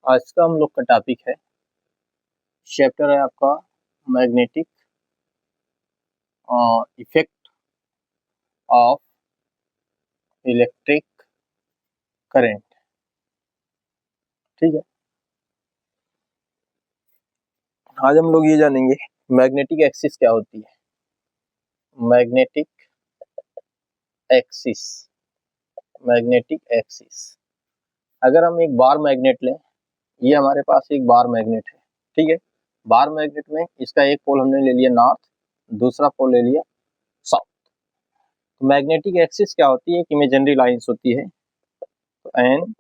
आज का हम लोग का टॉपिक है, चैप्टर है आपका magnetic effect of electric current. ठीक है, आज हम लोग ये जानेंगे मैग्नेटिक एक्सिस क्या होती है। मैग्नेटिक एक्सिस, मैग्नेटिक एक्सिस, अगर हम एक बार मैग्नेट लें, ये हमारे पास एक बार मैग्नेट है। ठीक है, बार मैग्नेट में इसका एक पोल हमने ले लिया नॉर्थ, दूसरा पोल ले लिया साउथ। तो मैग्नेटिक एक्सिस क्या होती है? एक इमेजिनरी लाइंस होती है, N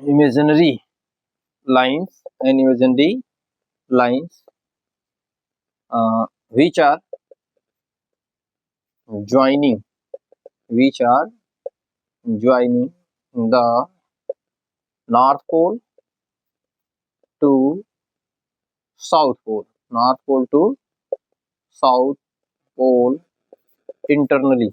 imaginary lines which are joining the north pole to south pole, internally।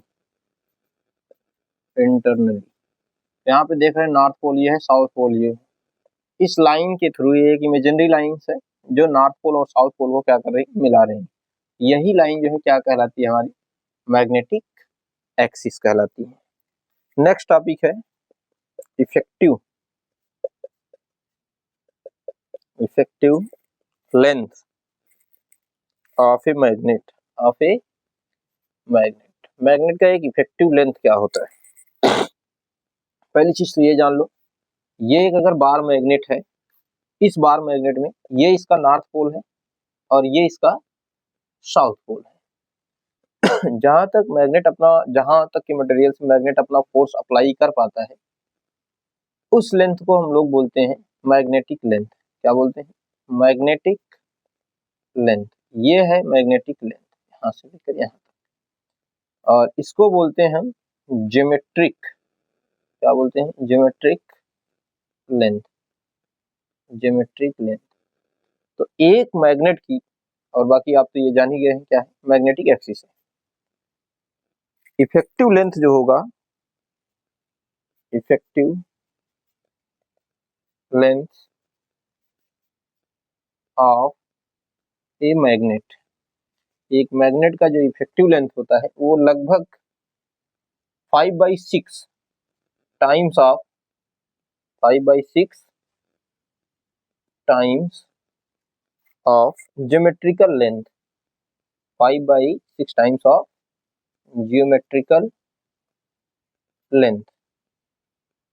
यहाँ पे देख रहे हैं नॉर्थ पोल ये है, साउथ पोल ये है। इस लाइन के थ्रू, ये एक इमेजिनरी लाइन है जो नॉर्थ पोल और साउथ पोल को क्या कर रही है, मिला रही है। यही लाइन जो है क्या कहलाती है, हमारी मैग्नेटिक एक्सिस कहलाती है। नेक्स्ट टॉपिक है effective length of a magnet. Magnet का एक इफेक्टिव लेंथ क्या होता है? पहली चीज तो ये जान लो, ये एक अगर बार मैग्नेट है, इस बार मैग्नेट में ये इसका नॉर्थ पोल है और ये इसका साउथ पोल है। जहां तक के मटेरियल से मैग्नेट अपना फोर्स अप्लाई कर पाता है, उस लेंथ को हम लोग बोलते हैं मैग्नेटिक लेंथ। क्या बोलते हैं? Magnetic length. ये है मैग्नेटिक लेंथ, यहाँ से लेकर यहाँ तक, और इसको बोलते हैं हम ज्योमेट्रिक। क्या बोलते हैं? Geometric length. तो एक मैग्नेट की, और बाकी आप तो ये जान ही गए हैं क्या है, मैग्नेटिक एक्सिस है। इफेक्टिव लेंथ जो होगा, effective length of a magnet, एक मैग्नेट का जो इफेक्टिव लेंथ होता है वो लगभग 5/6 times of 5/6 times of geometrical length, 5/6 times of geometrical length.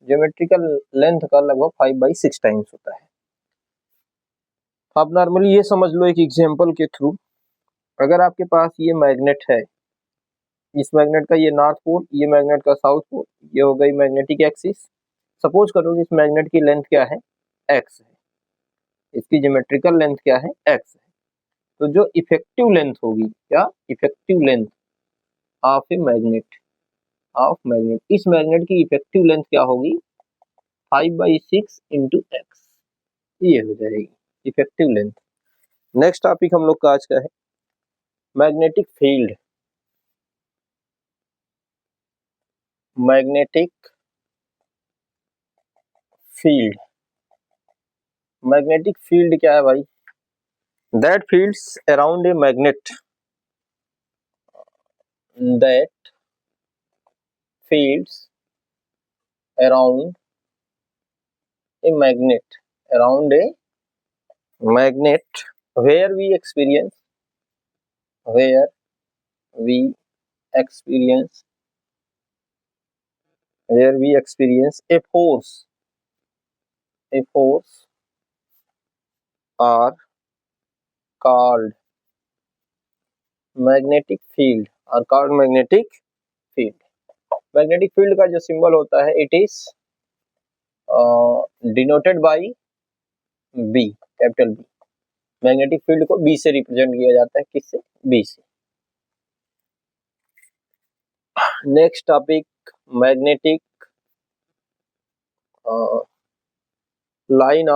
Geometrical length का लगभग 5/6 टाइम्स होता है। आप नॉर्मली ये समझ लो एक एग्जांपल के थ्रू, अगर आपके पास ये मैग्नेट है, इस मैग्नेट का ये नॉर्थ पोल, ये मैग्नेट का साउथ पोल, ये हो गई मैग्नेटिक एक्सिस। सपोज करो कि इस मैग्नेट की लेंथ क्या है, एक्स है, इसकी ज्योमेट्रिकल लेंथ क्या है, एक्स है। तो जो इफेक्टिव लेंथ होगी, क्या effective length of a magnet, इस मैग्नेट की इफेक्टिव लेंथ क्या होगी, 5/6 इंटू एक्स, ये हो जाएगी इफेक्टिव लेंथ। नेक्स्ट टॉपिक हम लोग का आज का है मैग्नेटिक फील्ड। मैग्नेटिक फील्ड क्या है भाई? That fields around a magnet, that fields around a magnet where we experience a force are called magnetic field, magnetic field का जो सिंबल होता है, it is denoted by B, capital B. Magnetic field को B से represent किया जाता है, किससे? बी से। Next topic magnetic lines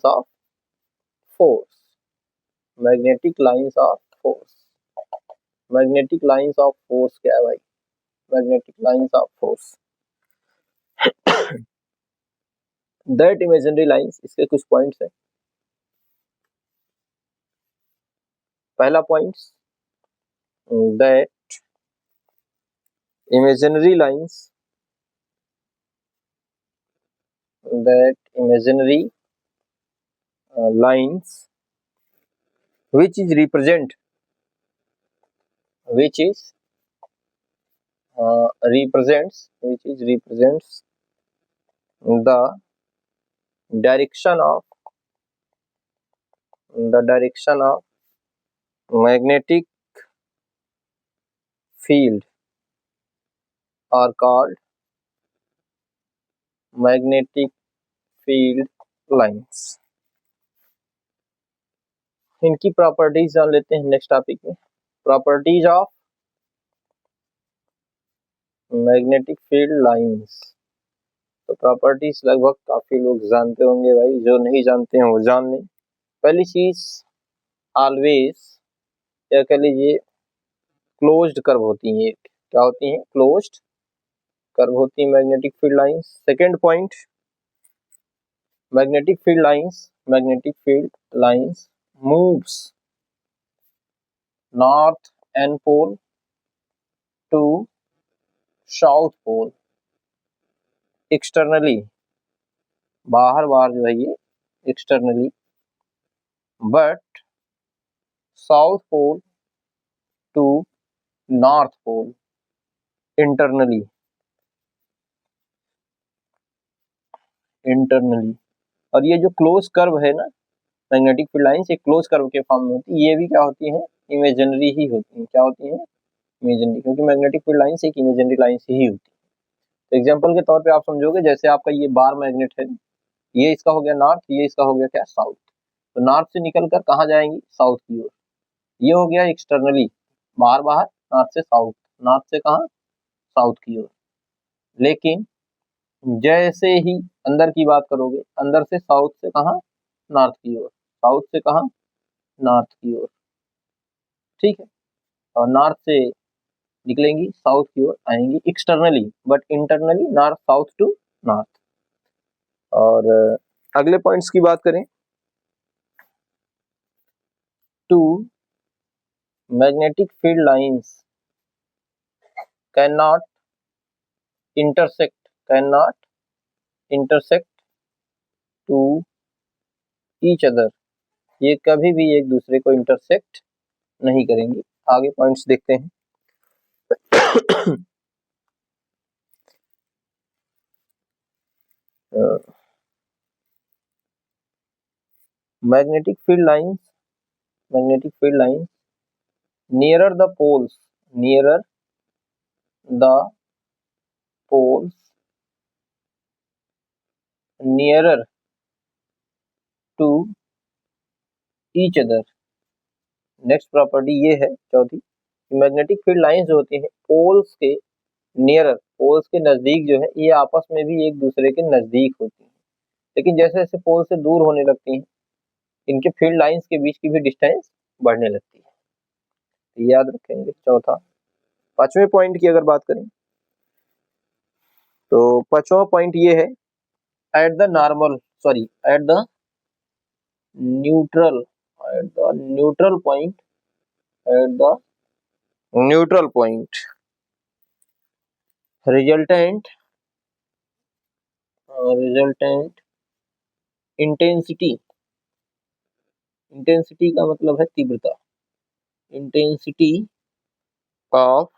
of force. Magnetic lines of force क्या है भाई? Magnetic lines of force that imaginary lines, इसके कुछ पॉइंट्स है। पहला point, that imaginary lines, that imaginary lines which is represent, which is represents, which is represents the direction of, the direction of magnetic field are called magnetic field lines। इनकी properties जान लेते हैं next topic में। Properties of magnetic field lines. तो properties लगभग काफी लोग जानते होंगे भाई, जो नहीं जानते हैं वो जान लें। पहली चीज, ऑलवेज, या कह लीजिए क्लोज्ड कर्व होती है। क्या होती है? क्लोज्ड कर्व होती है magnetic field lines. Second point, magnetic field lines, magnetic field lines moves north end pole to south pole externally, बाहर बाहर जो है ये externally, but south pole to north pole internally, internally. और ये जो क्लोज कर्व है ना मैग्नेटिक फील्ड लाइंस, ये क्लोज कर्व के फॉर्म में होती है। ये भी क्या होती है? इमेजिनरी ही होती है। क्या होती है? इमेजिनरी, क्योंकि मैग्नेटिक फील्ड लाइंस एक इमेजिनरी लाइंस ही होती है। तो एग्जांपल के तौर पे आप समझोगे, जैसे आपका ये बार मैग्नेट है, ये इसका हो गया नॉर्थ, ये इसका हो गया क्या? साउथ। तो नॉर्थ से निकल कर कहाँ जाएंगी? साउथ की ओर। ये हो गया एक्सटर्नली, बाहर बाहर, नॉर्थ से साउथ, नॉर्थ से कहाँ? साउथ की ओर। लेकिन जैसे ही अंदर की बात करोगे, अंदर से साउथ से कहाँ? नॉर्थ की ओर, साउथ से कहाँ? नॉर्थ की ओर। ठीक है। और नॉर्थ से निकलेंगी, साउथ की ओर आएंगी externally, but internally north south to north. और अगले पॉइंट्स की बात करें, two magnetic field lines can not intersect, cannot intersect to each other, ये कभी भी एक दूसरे को इंटरसेक्ट नहीं करेंगे। आगे पॉइंट्स देखते हैं। Magnetic field lines, magnetic field lines nearer the poles, nearer the poles, nearer to each other. Next property ये है चौथी, मैग्नेटिक फील्ड लाइंस जो होती है पोल्स के नियरर, पोल्स के नजदीक जो है, ये आपस में भी एक दूसरे के नजदीक होती है। लेकिन जैसे जैसे पोल से दूर होने लगती हैं, इनके फील्ड लाइंस के बीच की भी डिस्टेंस बढ़ने लगती है। तो याद रखेंगे चौथा। पांचवें पॉइंट की अगर बात करें, तो पांचवा पॉइंट ये है, at the normal, sorry at the neutral, at the neutral point, at the neutral point resultant, resultant intensity, intensity का मतलब है तीव्रता, intensity of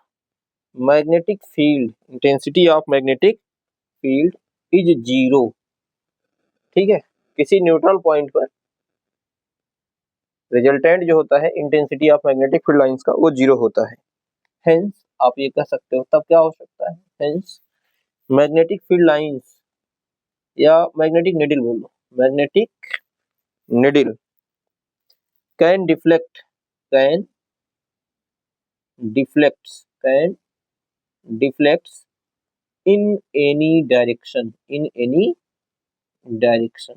magnetic field, intensity of magnetic field is zero. ठीक है, किसी न्यूट्रल पॉइंट पर resultant जो होता है intensity of magnetic field lines का, वो जीरो होता है। हेंस आप ये कह सकते हो, तब क्या हो सकता है? हेंस मैग्नेटिक फील्ड लाइंस, या मैग्नेटिक निडल बोल लो, magnetic needle can deflect, can deflects, can deflects in any direction, in any direction,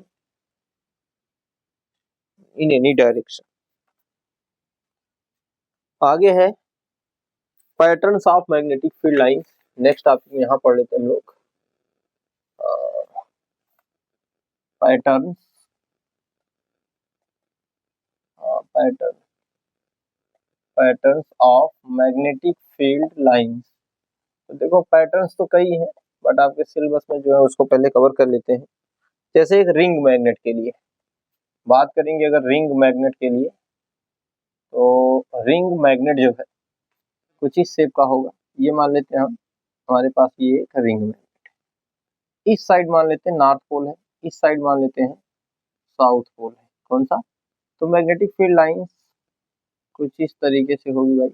in any direction। आगे है patterns of magnetic field lines. Next topic में यहाँ पढ़ लेते हैं हम लोग। Pattern patterns of magnetic field lines. तो देखो पैटर्न्स तो कई हैं, बट आपके सिलेबस में जो है उसको पहले कवर कर लेते हैं। जैसे एक रिंग मैग्नेट के लिए बात करेंगे, अगर रिंग मैग्नेट के लिए, तो रिंग मैग्नेट जो है कुछ इस शेप का होगा। ये मान लेते हैं हम, हमारे पास ये एक रिंग मैग्नेट, इस साइड मान लेते हैं नॉर्थ पोल है, इस साइड मान लेते हैं साउथ पोल है। कौन सा? तो मैग्नेटिक फील्ड लाइंस कुछ इस तरीके से होगी भाई,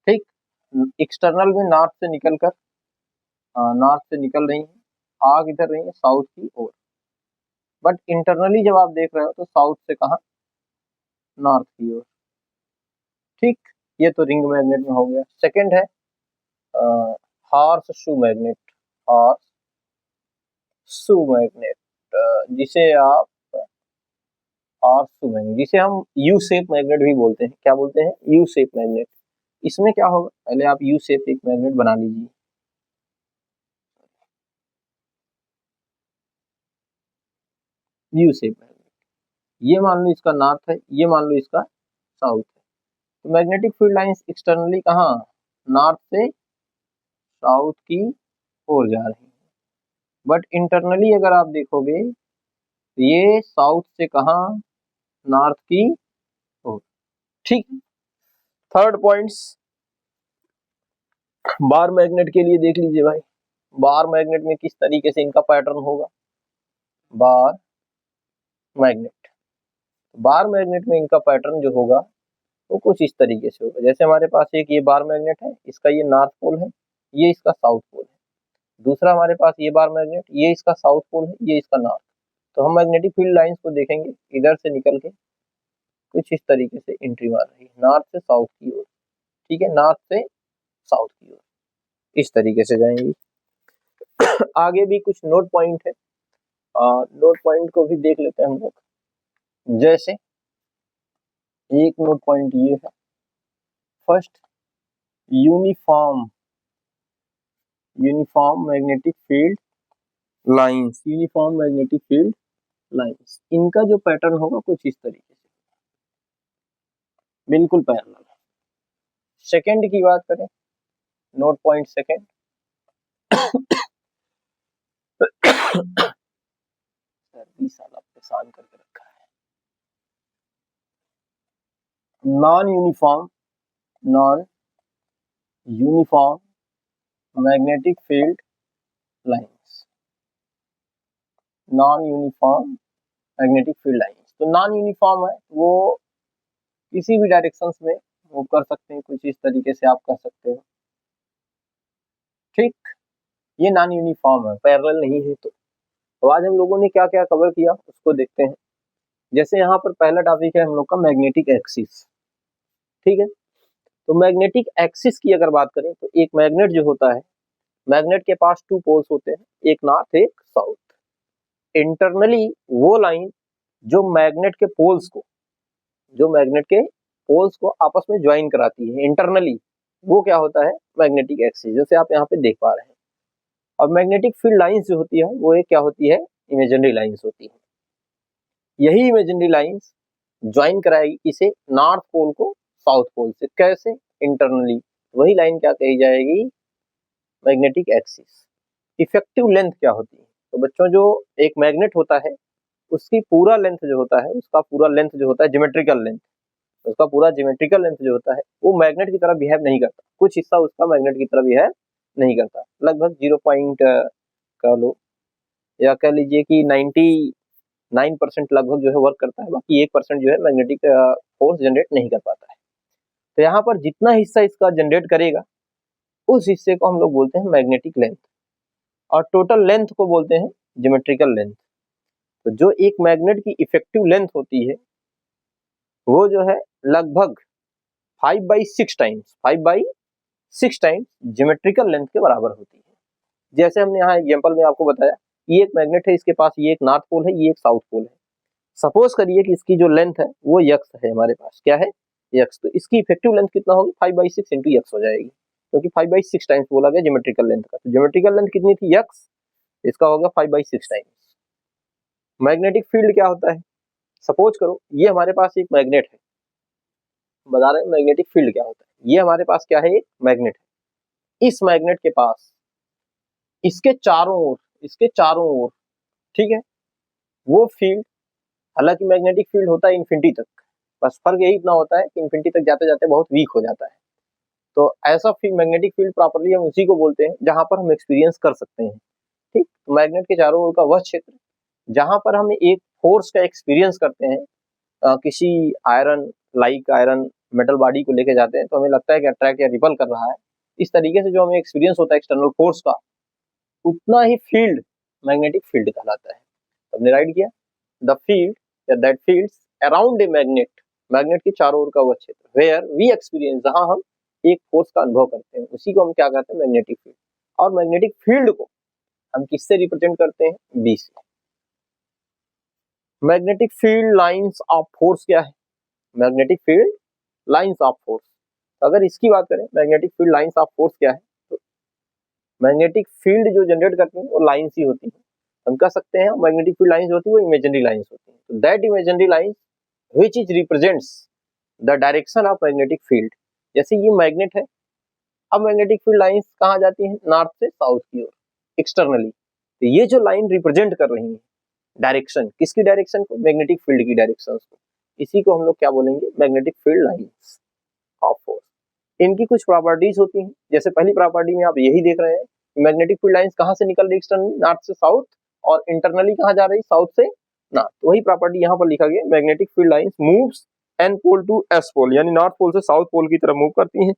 ठीक। एक्सटर्नल में नॉर्थ से निकल रही है, आ किधर रही है? साउथ की ओर। बट इंटरनली जब आप देख रहे हो तो साउथ से कहा? नॉर्थ की ओर, ठीक। ये तो रिंग मैग्नेट में हो गया। सेकंड है horse shoe magnet. Horse shoe magnet, जिसे आप हॉर्स शू मैग्नेट, जिसे हम यू शेप मैग्नेट भी बोलते हैं। क्या बोलते हैं? U shape magnet. इसमें क्या होगा, पहले आप यू शेप एक मैग्नेट बना लीजिए। यू शेप मैग्नेट, ये मान लो इसका नॉर्थ है, ये मान लो इसका साउथ है। तो मैग्नेटिक फील्ड लाइंस एक्सटर्नली कहाँ? नॉर्थ से साउथ की ओर जा रही है। बट इंटरनली अगर आप देखोगे तो ये साउथ से कहाँ? नॉर्थ की ओर, ठीक। थर्ड पॉइंट्स बार मैग्नेट के लिए देख लीजिए भाई। बार मैग्नेट में किस तरीके से इनका पैटर्न होगा? बार मैग्नेट, बार मैग्नेट में इनका पैटर्न जो होगा वो कुछ इस तरीके से होगा। जैसे हमारे पास एक ये बार मैग्नेट है, इसका ये नॉर्थ पोल है, ये इसका साउथ पोल है। दूसरा हमारे पास ये बार मैग्नेट, ये इसका साउथ पोल है, ये इसका नॉर्थ। तो हम मैग्नेटिक फील्ड लाइंस को देखेंगे, इधर से निकल के कुछ इस तरीके से एंट्री मार रही है नॉर्थ से साउथ की ओर, ठीक है। नॉर्थ से साउथ की ओर इस तरीके से जाएंगी। आगे भी कुछ नोट पॉइंट है, नोट पॉइंट को भी देख लेते हैं हम लोग। जैसे एक नोट पॉइंट ये है, first uniform magnetic field lines. Uniform magnetic field lines, इनका जो पैटर्न होगा कुछ इस तरीके से, बिल्कुल पैरेलल। सेकंड की बात करें, नोट पॉइंट सेकंड, सर्दी साला परेशान करके रखा है। Non uniform magnetic field lines. Non uniform magnetic field lines, तो नॉन यूनिफॉर्म है, वो किसी भी डायरेक्शंस में वो कर सकते हैं, कुछ इस तरीके से आप कर सकते हो, ठीक। ये नॉन यूनिफॉर्म है, पैरेलल नहीं है। तो आज हम लोगों ने क्या क्या कवर किया उसको देखते हैं। जैसे यहाँ पर पहला टॉपिक है हम लोग का मैग्नेटिक एक्सिस, ठीक है। तो मैग्नेटिक एक्सिस की अगर बात करें तो एक मैग्नेट जो होता है, मैग्नेट के पास टू पोल्स होते हैं, एक नॉर्थ एक साउथ। इंटरनली वो लाइन जो मैग्नेट के पोल्स को आपस में ज्वाइन कराती है इंटरनली, वो क्या होता है? मैग्नेटिक एक्सिस, जैसे आप यहाँ पे देख पा रहे हैं। और मैग्नेटिक फील्ड लाइंस जो होती है वो एक क्या होती है? इमेजिनरी लाइंस होती है। यही इमेजिनरी लाइंस ज्वाइन कराएगी इसे नॉर्थ पोल को साउथ पोल से। कैसे? इंटरनली। वही लाइन क्या कही जाएगी? Magnetic axis. इफेक्टिव लेंथ क्या होती है? तो बच्चों, जो एक मैग्नेट होता है उसकी पूरा लेंथ जो होता है, उसका पूरा लेंथ जो होता है ज्योमेट्रिकल लेंथ, उसका पूरा ज्योमेट्रिकल लेंथ जो होता है वो मैग्नेट की तरह बिहेव नहीं करता। कुछ हिस्सा उसका मैग्नेट की तरह बिहेव नहीं करता, लगभग 0 पॉइंट कह लो, या कह लीजिए कि 99% लगभग जो है वर्क करता है, बाकी 1% जो है मैग्नेटिक फोर्स जनरेट नहीं कर पाता है। तो यहाँ पर जितना हिस्सा इसका जनरेट करेगा उस हिस्से को हम लोग बोलते हैं मैग्नेटिक लेंथ, और टोटल लेंथ को बोलते हैं ज्योमेट्रिकल लेंथ। तो जो एक मैग्नेट की इफेक्टिव लेंथ होती है वो जो है लगभग 5/6 टाइम्स ज्योमेट्रिकल लेंथ के बराबर होती है। जैसे हमने यहाँ एग्जांपल में आपको बताया, ये एक मैग्नेट है, इसके पास ये एक नॉर्थ पोल है, ये एक साउथ पोल है। सपोज करिए कि इसकी जो लेंथ है वो यक्स है, हमारे पास क्या है? यक्स। तो इसकी इफेक्टिव लेंथ कितना होगी? 5/6 इंटू यक्स हो जाएगी, क्योंकि 5/6 टाइम्स बोला गया ज्योमेट्रिकल लेंथ का। तो ज्योमेट्रिकल लेंथ कितनी थी? यक्स। इसका हो गया 5/6 टाइम्स। मैग्नेटिक फील्ड क्या होता है, सपोज करो ये हमारे पास एक मैग्नेट है, बता रहे हैं मैग्नेटिक फील्ड क्या होता है। ये हमारे पास क्या है, एक मैग्नेट है। इस मैग्नेट के पास इसके चारों ओर ठीक है, वो फील्ड, हालांकि मैग्नेटिक फील्ड होता है इन्फिनिटी तक, बस फर्क यही इतना होता है कि इन्फिनिटी तक जाते जाते बहुत वीक हो जाता है। तो ऐसा फील्ड, मैग्नेटिक फील्ड प्रॉपर्ली हम उसी को बोलते हैं जहां पर हम एक्सपीरियंस कर सकते हैं। ठीक, मैग्नेट के चारों ओर का वह क्षेत्र जहां पर हम एक फोर्स का एक्सपीरियंस करते हैं, किसी iron, like iron metal body को लेके जाते हैं तो हमें लगता है कि अट्रैक्ट या रिपल कर रहा है। इस तरीके से जो हमें एक्सपीरियंस होता है एक्सटर्नल फोर्स का, उतना ही फील्ड मैग्नेटिक फील्ड कहलाता है। हमने राइट किया, द फील्ड या that fields around a magnet, magnet के चारों ओर का वह क्षेत्र वेयर वी एक्सपीरियंस, जहां हम एक फोर्स का अनुभव करते हैं, उसी को हम क्या कहते हैं, मैग्नेटिक फील्ड। और मैग्नेटिक फील्ड को हम किससे रिप्रेजेंट करते हैं, बी से। Magnetic field lines of force क्या है, magnetic field lines of force. अगर इसकी बात करें magnetic field lines of force क्या है, तो मैग्नेटिक फील्ड जो जनरेट करती है वो लाइंस ही होती है। हम कह सकते हैं मैग्नेटिक फील्ड लाइंस होती है वो इमेजिनरी लाइंस होती है। तो that imaginary lines which is represents the direction of magnetic field. जैसे ये मैग्नेट है, अब मैग्नेटिक फील्ड लाइंस कहाँ जाती है, नॉर्थ से साउथ की ओर एक्सटर्नली। तो ये जो लाइन रिप्रेजेंट कर रही है डायरेक्शन, किसकी डायरेक्शन को, मैग्नेटिक फील्ड की डायरेक्शन को, इसी को हम लोग क्या बोलेंगे, magnetic field lines of force. इनकी कुछ प्रॉपर्टीज होती हैं, जैसे पहली प्रॉपर्टी में आप यही देख रहे हैं, मैग्नेटिक फील्ड लाइंस कहाँ से निकल रही, एक्सटर्नली नॉर्थ से साउथ, और इंटरनली कहाँ जा रही, साउथ से नॉर्थ। तो वही प्रॉपर्टी यहाँ पर लिखा गया, magnetic field lines moves N pole to S pole, यानी नॉर्थ पोल से साउथ पोल की तरफ मूव करती हैं।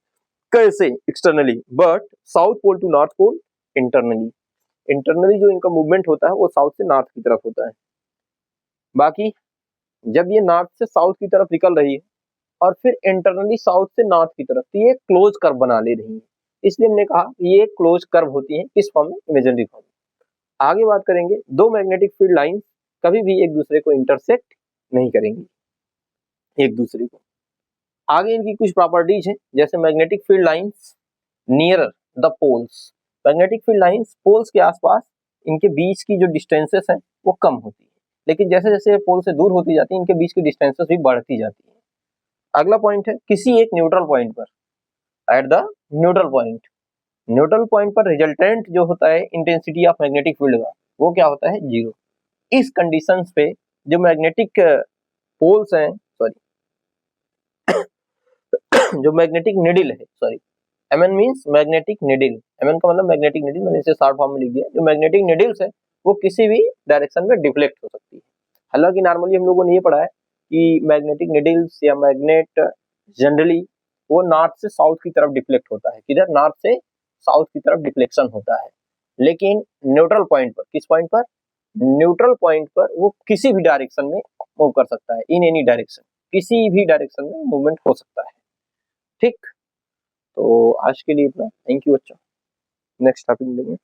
कैसे, externally, but south pole to north pole internally. Internally जो इनका मूवमेंट होता है वो साउथ से नॉर्थ की तरफ होता है। बाकी जब ये नॉर्थ से साउथ की तरफ निकल रही है और फिर इंटरनली साउथ से नॉर्थ की तरफ, तो ये क्लोज कर्व बना ले रही है। इसलिए हमने कहा ये क्लोज कर्व होती है, किस फॉर्म में, इमेजिनरी फॉर्म में। आगे बात करेंगे, दो मैग्नेटिक फील्ड लाइंस कभी भी एक दूसरे को इंटरसेक्ट नहीं करेंगी एक दूसरे को। आगे इनकी कुछ प्रॉपर्टीज हैं, जैसे magnetic field lines nearer the poles, magnetic field lines poles के आसपास, इनके बीच की जो डिस्टेंसेस हैं वो कम होती है, लेकिन जैसे जैसे पोल से दूर होती जाती है इनके बीच की डिस्टेंसेस भी बढ़ती जाती है। अगला पॉइंट है, किसी एक न्यूट्रल पॉइंट पर, एट द न्यूट्रल पॉइंट पर रिजल्टेंट जो होता है इंटेंसिटी ऑफ मैग्नेटिक फील्ड का, वो क्या होता है, जीरो। इस कंडीशंस पे जो मैग्नेटिक पोल्स हैं, सॉरी जो मैग्नेटिक निडिल है, sorry MN means magnetic needle, MN का मतलब मैग्नेटिक निडिल, मैंने इसे शॉर्ट फॉर्म में लिख दिया। जो मैग्नेटिक निडिल्स है वो किसी भी डायरेक्शन में डिफ्लेक्ट हो सकती है। हालांकि नॉर्मली हम लोगों ने ये पढ़ा है कि मैग्नेटिक निडिल्स या मैग्नेट जनरली वो नॉर्थ से साउथ की तरफ डिफ्लेक्ट होता है, किधर, नॉर्थ से साउथ की तरफ डिफ्लेक्शन होता है। लेकिन न्यूट्रल पॉइंट पर, किस पॉइंट पर, न्यूट्रल पॉइंट पर वो किसी भी डायरेक्शन में मूव कर सकता है, इन एनी डायरेक्शन, किसी भी डायरेक्शन में मूवमेंट हो सकता है। ठीक, तो आज के लिए इतना, थैंक यू बच्चों, नेक्स्ट टॉपिक मिलेंगे।